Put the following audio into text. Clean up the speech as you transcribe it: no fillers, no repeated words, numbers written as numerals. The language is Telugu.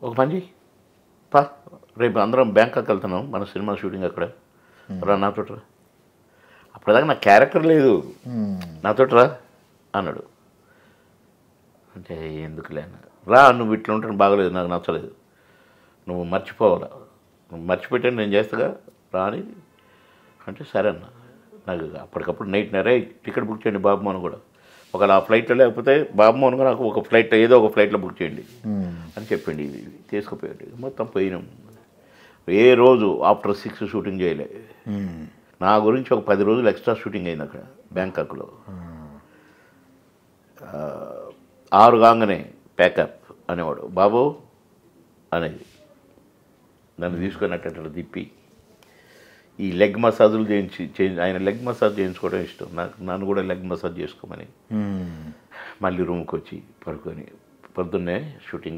ఒక పని చెయ్యి పా, రేపు అందరం బ్యాంకాక్ వెళ్తున్నాం, మన సినిమా షూటింగ్ అక్కడ, రా నాతో రా. అప్పటిదాకా నాకు క్యారెక్టర్ లేదు, నాతో రా అన్నాడు. అంటే ఎందుకులే అన్న. రా, నువ్వు ఇట్లా ఉంటాను బాగలేదు, నాకు నచ్చలేదు, నువ్వు మర్చిపోవాలా, నువ్వు మర్చిపెట్టాను నేను చేస్తాగా, రా అని అంటే సరే అన్న. నాకు అప్పటికప్పుడు నైట్ నరే టికెట్ బుక్ చేయండి బాబుమోహన్ కూడా, ఒకవేళ ఆ ఫ్లైట్లో లేకపోతే బాబుమోహన్ కూడా నాకు ఒక ఫ్లైట్ ఏదో ఒక ఫ్లైట్లో బుక్ చేయండి అని చెప్పండి. ఇది తీసుకుపోయాడు. మొత్తం పోయినాం. ఏ రోజు ఆఫ్టర్ 6 షూటింగ్ చేయలే. నా గురించి ఒక 10 రోజులు ఎక్స్ట్రా షూటింగ్ అయింది అక్కడ బ్యాంకాక్లో. 6 కాగానే ప్యాకప్ అనేవాడు బాబు అనేది. నన్ను తీసుకొని అట్ట తిప్పి ఈ లెగ్ మసాజులు ఆయన లెగ్ మసాజ్ చేయించుకోవడం ఇష్టం నాకు, నన్ను కూడా లెగ్ మసాజ్ చేసుకోమని. మళ్ళీ రూమ్కి వచ్చి పడుకొని పొద్దున్నే షూటింగ్